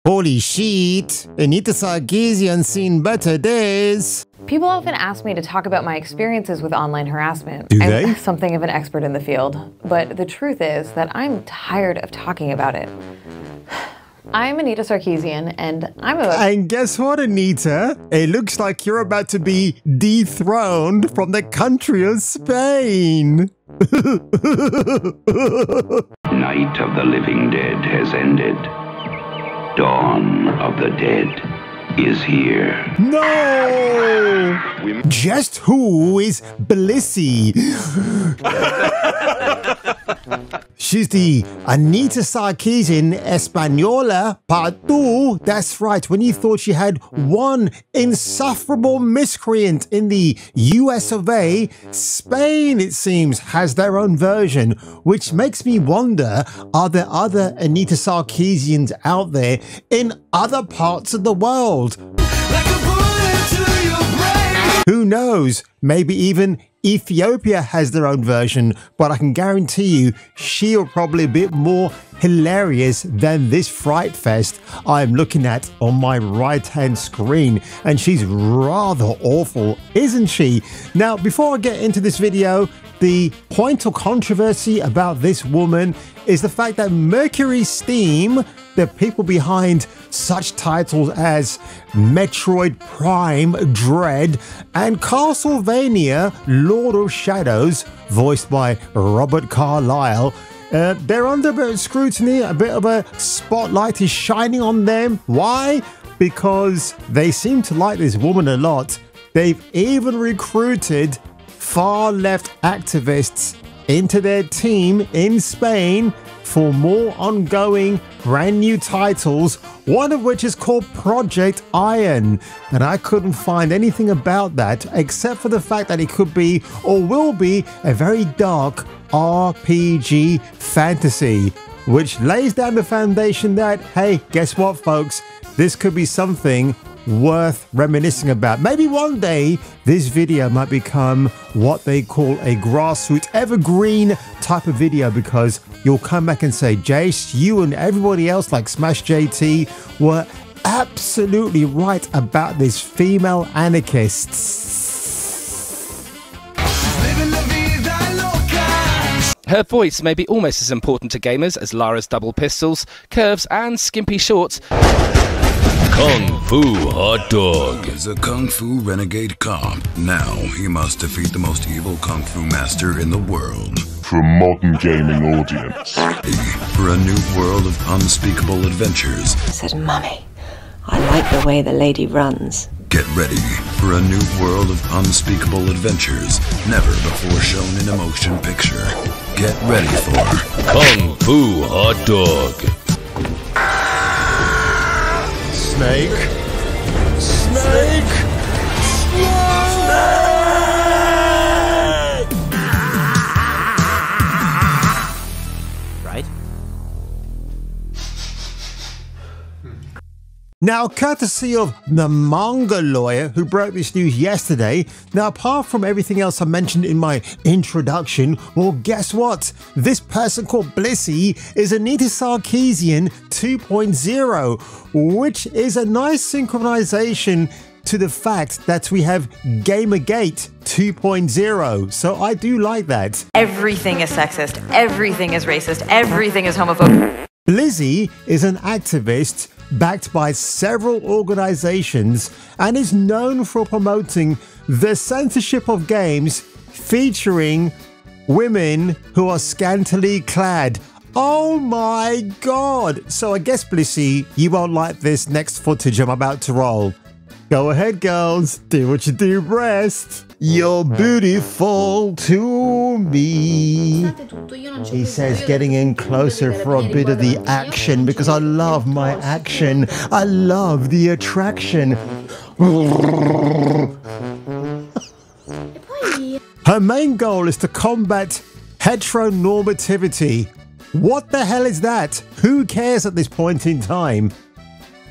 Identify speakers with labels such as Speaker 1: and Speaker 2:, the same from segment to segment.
Speaker 1: Holy shit, Anita Sarkeesian's seen better days.
Speaker 2: People often ask me to talk about my experiences with online harassment.
Speaker 1: Do they?
Speaker 2: I'm something of an expert in the field, but the truth is that I'm tired of talking about it. I'm Anita Sarkeesian, and I'm about—
Speaker 1: And guess what, Anita? It looks like you're about to be dethroned from the country of Spain.
Speaker 3: Night of the living dead has ended. Dawn of the dead is here.
Speaker 1: No! Just who is Blissy? She's the Anita Sarkeesian Española Part 2. That's right, when you thought she had one insufferable miscreant in the US of A, Spain, it seems, has their own version, which makes me wonder, are there other Anita Sarkeesians out there in other parts of the world? Like a bullet to your brain. Who knows? Maybe even Ethiopia has their own version, but I can guarantee you she'll probably be a bit more hilarious than this fright fest I'm looking at on my right hand screen, and she's rather awful, isn't she? Now, before I get into this video, the point of controversy about this woman is the fact that Mercury Steam, the people behind such titles as Metroid Prime Dread and Castlevania Lord of Shadows, voiced by Robert Carlyle, they're under a bit of scrutiny, a bit of a spotlight is shining on them. Why? Because they seem to like this woman a lot. They've even recruited far-left activists into their team in Spain for more ongoing brand new titles, one of which is called Project Iron, and I couldn't find anything about that except for the fact that it could be or will be a very dark RPG fantasy, which lays down the foundation that, hey, guess what, folks, this could be something worth reminiscing about. Maybe one day this video might become what they call a grassroots evergreen type of video, because you'll come back and say, Jace, you and everybody else like Smash JT were absolutely right about this female anarchist.
Speaker 4: Her voice may be almost as important to gamers as Lara's double pistols, curves and skimpy shorts.
Speaker 5: Kung Fu Hot Dog is a Kung Fu renegade cop. Now he must defeat the most evil Kung Fu master in the world.
Speaker 6: For a modern gaming audience.
Speaker 5: For a new world of unspeakable adventures.
Speaker 7: I said, Mummy, I like the way the lady runs.
Speaker 5: Get ready for a new world of unspeakable adventures, never before shown in a motion picture. Get ready for Kung Fu Hot Dog.
Speaker 1: Snake. Snake. Snake.
Speaker 8: Right?
Speaker 1: Now, courtesy of the manga lawyer who broke this news yesterday, now apart from everything else I mentioned in my introduction, well, guess what? This person called Blissy is Anita Sarkeesian 2.0, which is a nice synchronization to the fact that we have Gamergate 2.0. So I do like that.
Speaker 2: everything is sexist, everything is racist, everything is homophobic.
Speaker 1: Blissy is an activist backed by several organizations and is known for promoting the censorship of games featuring women who are scantily clad. Oh my god! So I guess, Blissy, you won't like this next footage I'm about to roll. Go ahead, girls, do what you do best. You're beautiful to me. He says, getting in closer for a bit of the action, because I love my action. I love the attraction. Her main goal is to combat heteronormativity. What the hell is that? Who cares at this point in time?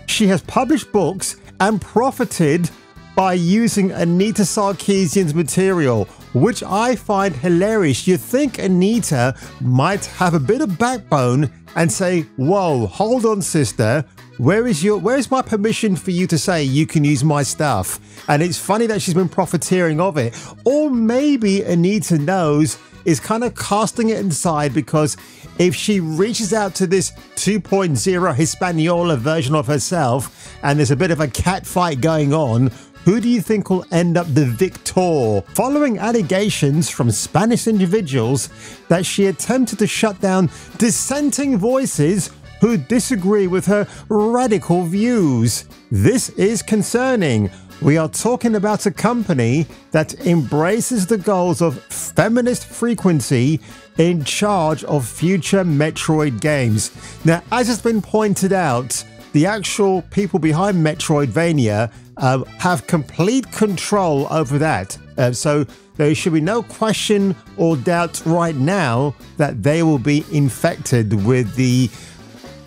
Speaker 1: She has published books and profited by using Anita Sarkeesian's material, which I find hilarious. You think Anita might have a bit of backbone and say, whoa, hold on, sister, where's my permission for you to say you can use my stuff? And it's funny that she's been profiteering of it. Or maybe Anita knows, is kind of casting it inside, because if she reaches out to this 2.0 Hispaniola version of herself and there's a bit of a cat fight going on, who do you think will end up the victor? Following allegations from Spanish individuals that she attempted to shut down dissenting voices who disagree with her radical views. This is concerning. We are talking about a company that embraces the goals of feminist frequency in charge of future Metroid games. Now, as has been pointed out, the actual people behind Metroidvania have complete control over that. So there should be no question or doubt right now that they will be infected with the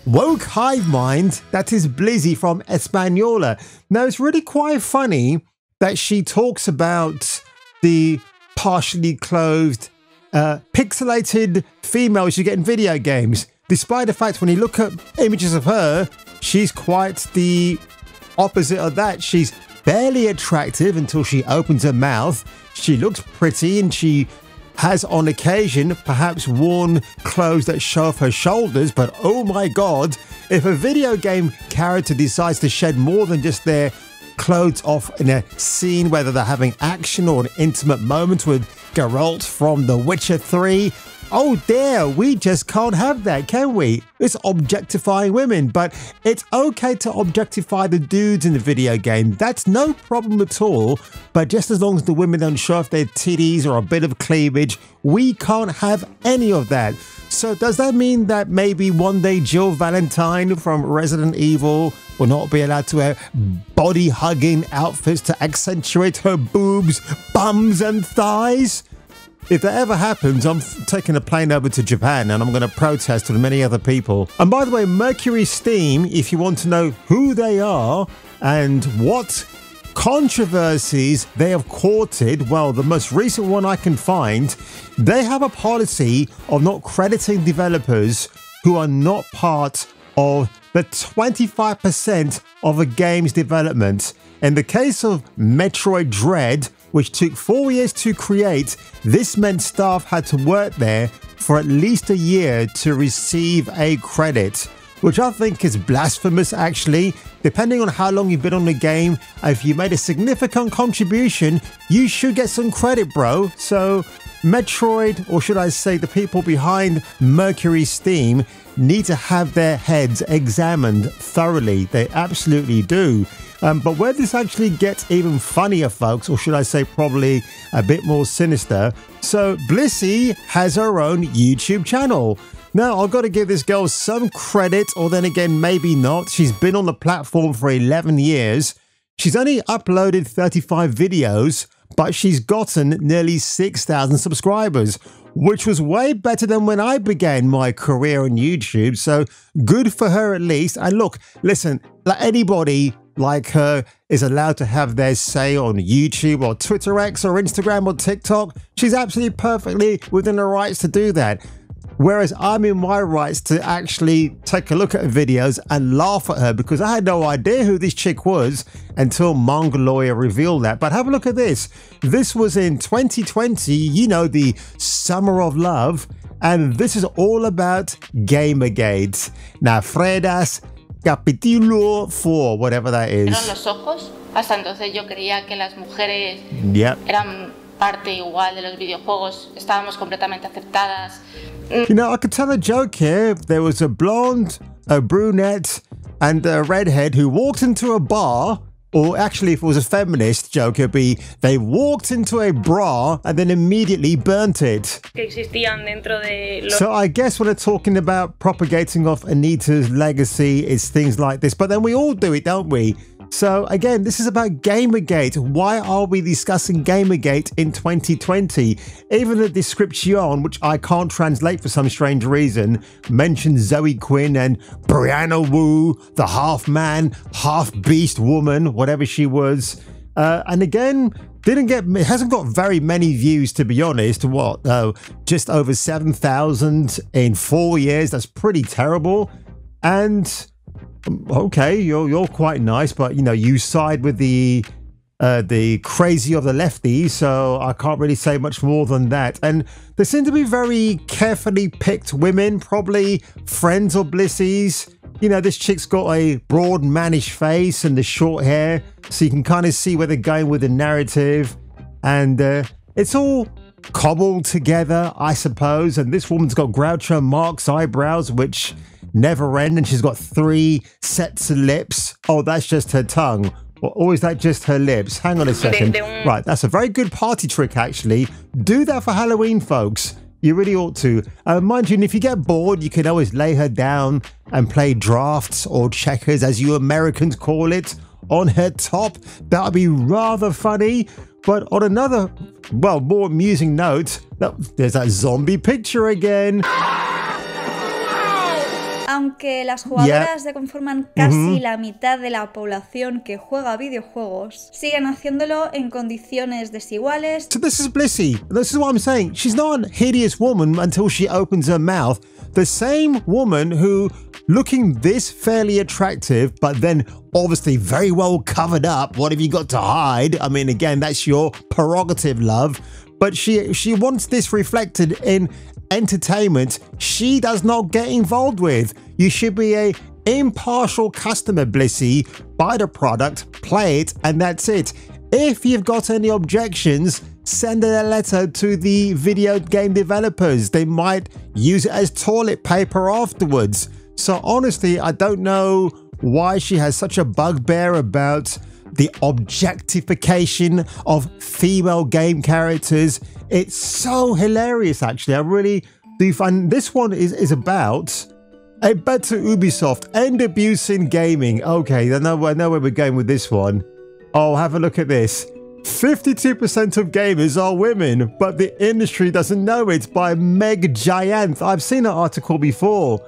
Speaker 1: woke hive mind that is Blissy from Hispaniola. Now, it's really quite funny that she talks about the partially clothed, pixelated females you get in video games, despite the fact when you look at images of her, she's quite the opposite of that. She's barely attractive until she opens her mouth. She looks pretty, and she has on occasion perhaps worn clothes that show off her shoulders, but oh my god, if a video game character decides to shed more than just their clothes off in a scene, whether they're having action or an intimate moment with Geralt from The Witcher 3, oh dear, we just can't have that, can we? It's objectifying women, but it's okay to objectify the dudes in the video game. That's no problem at all, but just as long as the women don't show off their titties or a bit of cleavage, we can't have any of that. So does that mean that maybe one day Jill Valentine from Resident Evil will not be allowed to wear body-hugging outfits to accentuate her boobs, bums and thighs? If that ever happens, I'm taking a plane over to Japan and I'm going to protest with many other people. And by the way, Mercury Steam, if you want to know who they are and what controversies they have courted, well, the most recent one I can find, they have a policy of not crediting developers who are not part of the 25% of a game's development. In the case of Metroid Dread, which took 4 years to create, this meant staff had to work there for at least a year to receive a credit, which I think is blasphemous actually. Depending on how long you've been on the game, if you made a significant contribution, you should get some credit, bro. So Metroid, or should I say the people behind Mercury Steam, need to have their heads examined thoroughly. They absolutely do. But where this actually gets even funnier, folks, or should I say probably a bit more sinister, so Blissy has her own YouTube channel. Now, I've got to give this girl some credit, or then again, maybe not. She's been on the platform for 11 years. She's only uploaded 35 videos, but she's gotten nearly 6,000 subscribers, which was way better than when I began my career on YouTube. So good for her at least. And look, listen, like anybody like her is allowed to have their say on YouTube or Twitter X or Instagram or TikTok. She's absolutely perfectly within her rights to do that. Whereas I'm in my rights to actually take a look at her videos and laugh at her, because I had no idea who this chick was until Mongoloia revealed that. But have a look at this. This was in 2020, you know, the summer of love. And this is all about Gamergate. Now, Fredas Capítulo 4, whatever that is.
Speaker 9: Los ojos. Hasta entonces yo creía que las mujeres eran parte igual de los videojuegos. Estábamos completamente aceptadas.
Speaker 1: You know, I could tell a joke here. There was a blonde, a brunette, and a redhead who walked into a bar. Or actually, if it was a feminist joke, it'd be they walked into a bra and then immediately burnt it. So I guess when they're talking about propagating off Anita's legacy, it's things like this. But then we all do it, don't we? So again, this is about Gamergate. Why are we discussing Gamergate in 2020? Even the description, which I can't translate for some strange reason, mentions Zoe Quinn and Brianna Wu, the half-man, half-beast woman, whatever she was. And again, it hasn't got very many views, to be honest. What? Just over 7,000 in 4 years. That's pretty terrible. And Okay, you're quite nice, but you know, you side with the crazy of the lefties, so I can't really say much more than that. And they seem to be very carefully picked women, probably friends or Blissies. You know, this chick's got a broad mannish face and the short hair, so you can kind of see where they're going with the narrative. And it's all cobbled together, I suppose. And this woman's got Groucho Marx eyebrows, which never end, and she's got 3 sets of lips. Oh, that's just her tongue. Or is that just her lips? Hang on a second. Right, that's a very good party trick, actually. Do that for Halloween, folks. You really ought to. Mind you, if you get bored, you can always lay her down and play drafts or checkers, as you Americans call it, on her top. That would be rather funny. But on another, well, more amusing note, there's that zombie picture again.
Speaker 10: Aunque las jugadoras conforman casi la mitad de la población que juega videojuegos, siguen haciéndolo en condiciones desiguales.
Speaker 1: So this is Blissy. This is what I'm saying. She's not a hideous woman until she opens her mouth. The same woman who, looking this fairly attractive, but then obviously very well covered up. What have you got to hide? I mean, again, that's your prerogative, love. But she wants this reflected in entertainment she does not get involved with. You should be a impartial customer, Blissy. Buy the product, play it, and that's it. If you've got any objections, send a letter to the video game developers. They might use it as toilet paper afterwards. So honestly, I don't know why she has such a bugbear about the objectification of female game characters. It's so hilarious, actually. I really do find this one is about a better Ubisoft and abuse in gaming. Okay, I know where we're going with this one. Oh, have a look at this. 52% of gamers are women, but the industry doesn't know it, by Meg Giant. I've seen an article before.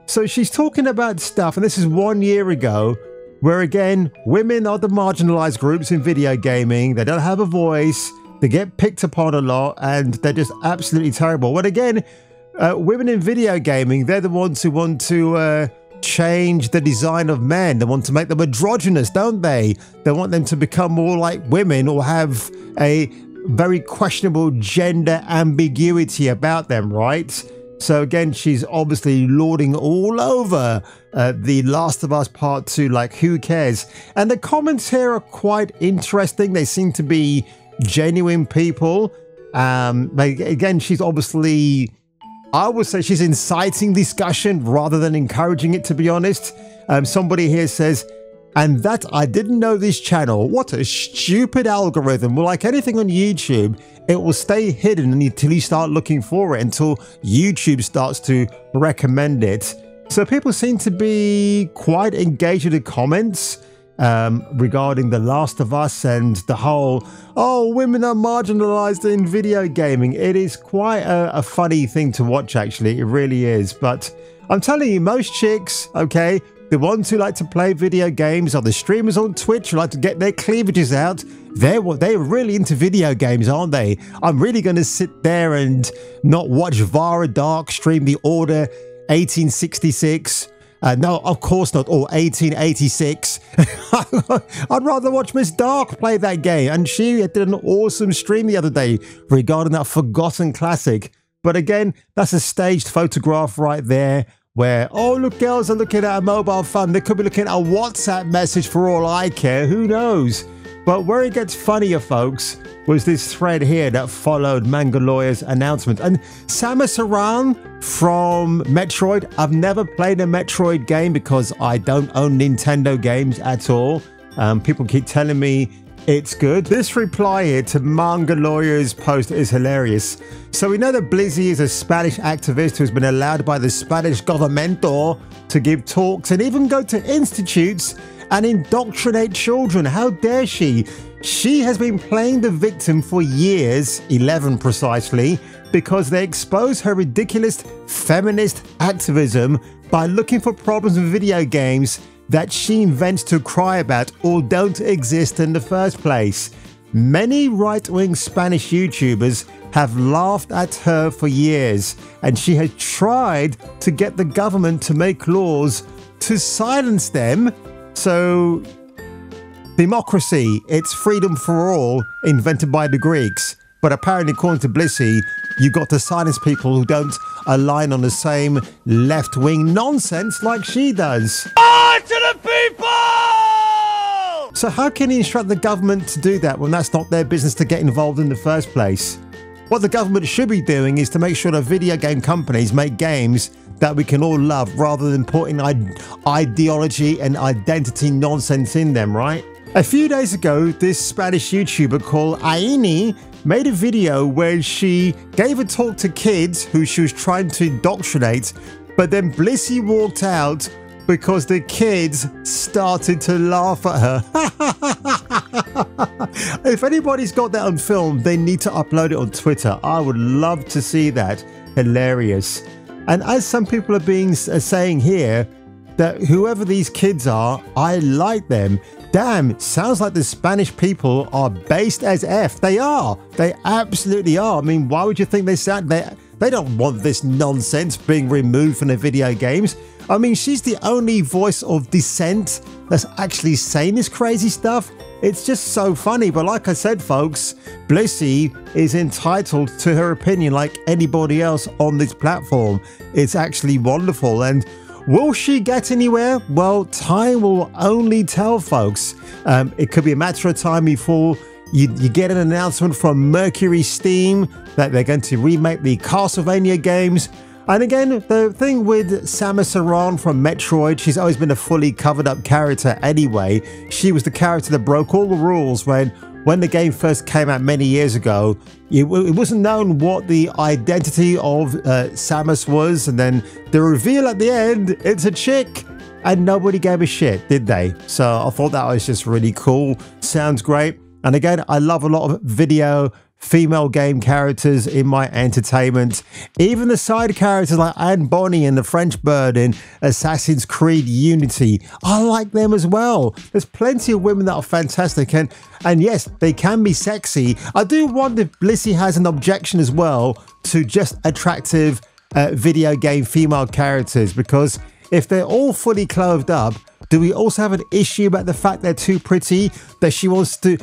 Speaker 1: So she's talking about stuff, and this is 1 year ago, where again, women are the marginalized groups in video gaming. They don't have a voice. They get picked upon a lot, and they're just absolutely terrible. But again, women in video gaming, they're the ones who want to change the design of men. They want to make them androgynous, don't they? They want them to become more like women or have a very questionable gender ambiguity about them, right? So again, she's obviously lording all over The Last of Us Part 2, like who cares? And the comments here are quite interesting. They seem to be genuine people. Again, she's obviously, I would say she's inciting discussion rather than encouraging it, to be honest. Somebody here says, and that I didn't know this channel. What a stupid algorithm. Well, like anything on YouTube, it will stay hidden until you start looking for it, until YouTube starts to recommend it. So people seem to be quite engaged with the comments regarding The Last of Us and the whole, oh, women are marginalized in video gaming. It is quite a funny thing to watch, actually. It really is. But I'm telling you, most chicks, okay, the ones who like to play video games are the streamers on Twitch who like to get their cleavages out. They're really into video games, aren't they? I'm really going to sit there and not watch Vara Dark stream The Order 1866. No, of course not. Or 1886. I'd rather watch Miss Dark play that game. And she did an awesome stream the other day regarding that forgotten classic. But again, that's a staged photograph right there, where, oh, look, girls are looking at a mobile phone. They could be looking at a WhatsApp message for all I care. Who knows? But where it gets funnier, folks, was this thread here that followed Mangaloya's announcement. And Samus Aran from Metroid. I've never played a Metroid game because I don't own Nintendo games at all. People keep telling me it's good. This reply here to Mangaloya's post is hilarious. So we know that Blissy is a Spanish activist who's been allowed by the Spanish governmento to give talks and even go to institutes and indoctrinate children. How dare she? She has been playing the victim for years, 11 precisely, because they expose her ridiculous feminist activism by looking for problems in video games that she invents to cry about or don't exist in the first place. Many right-wing Spanish YouTubers have laughed at her for years, and she has tried to get the government to make laws to silence them. So, democracy, it's freedom for all, invented by the Greeks. But apparently, according to Blissy, you got to silence people who don't align on the same left-wing nonsense like she does.
Speaker 11: On to the people!
Speaker 1: So how can you instruct the government to do that when that's not their business to get involved in the first place? What the government should be doing is to make sure that video game companies make games that we can all love rather than putting ideology and identity nonsense in them, right? A few days ago, this Spanish YouTuber called Aquí made a video where she gave a talk to kids who she was trying to indoctrinate, but then Blissy walked out because the kids started to laugh at her. If anybody's got that on film, they need to upload it on Twitter. I would love to see that. Hilarious. And as some people are saying here, that whoever these kids are, I like them. Damn, sounds like the Spanish people are based as F. They are. They absolutely are. I mean, why would you think they sound... They don't want this nonsense being removed from their video games. I mean, she's the only voice of dissent that's actually saying this crazy stuff. It's just so funny. But like I said, folks, Blissy is entitled to her opinion like anybody else on this platform. It's actually wonderful. And will she get anywhere? Well, time will only tell, folks. It could be a matter of time before you get an announcement from Mercury Steam that they're going to remake the Castlevania games. And again, the thing with Samus Aran from Metroid, she's always been a fully covered up character anyway. She was the character that broke all the rules when the game first came out many years ago. It wasn't known what the identity of Samus was, and then the reveal at the end, it's a chick, and nobody gave a shit, did they? So I thought that was just really cool. Sounds great. And again, I love a lot of video female game characters in my entertainment. Even the side characters like Anne Bonny and the French Bird in Assassin's Creed Unity, I like them as well. There's plenty of women that are fantastic, and yes, they can be sexy. I do wonder if Blissy has an objection as well to just attractive video game female characters, because if they're all fully clothed up, do we also have an issue about the fact they're too pretty, that she wants to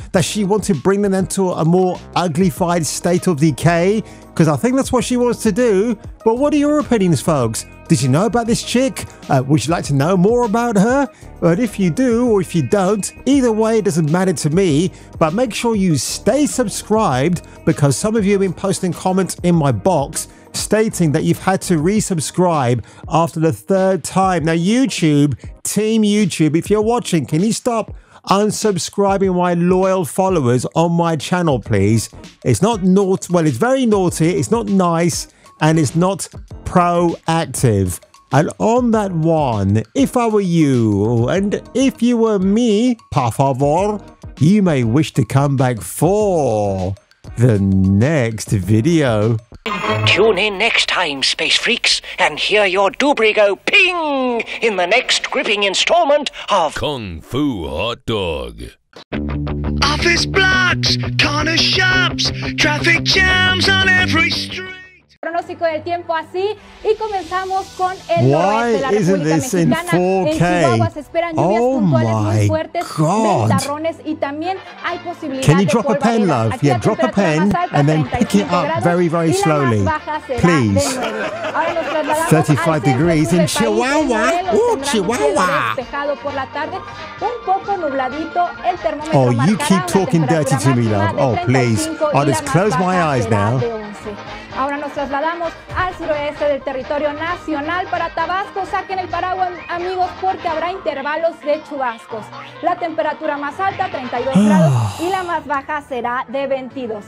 Speaker 1: bring them into a more uglified state of decay? Because I think that's what she wants to do. But what are your opinions, folks? Did you know about this chick? Would you like to know more about her? But if you do, or if you don't, either way, it doesn't matter to me. But make sure you stay subscribed, because some of you have been posting comments in my box stating that you've had to resubscribe after the 3rd time. Now, YouTube, Team YouTube, if you're watching, can you stop unsubscribing my loyal followers on my channel, please? It's not naughty. Well, it's very naughty. It's not nice, and it's not proactive. And on that one, if I were you, and if you were me, por favor, you may wish to come back for the next video.
Speaker 12: Tune in next time, Space Freaks, and hear your doobry go ping in the next gripping installment of
Speaker 5: Kung Fu Hot Dog.
Speaker 11: Office blocks, corner shops, traffic jams on every street.
Speaker 13: Pronóstico del tiempo así y comenzamos con el noroeste de la República Mexicana. En Chihuahua se esperan lluvias puntuales muy fuertes, ventarrones y también hay posibilidad
Speaker 1: Can you
Speaker 13: de
Speaker 1: drop a pen, love? Yeah, drop a pen and then pick it up very, very slowly. Please. 35 degrees in Chihuahua. Ooh, Chihuahua. Oh, you keep talking dirty to me, love. Oh, please. I'll just close my eyes now.
Speaker 13: Ahora nos trasladamos al suroeste del territorio nacional. Para Tabasco, saquen el paraguas, amigos, porque habrá intervalos de chubascos. La temperatura más alta, 32 grados, y la más baja será de 22.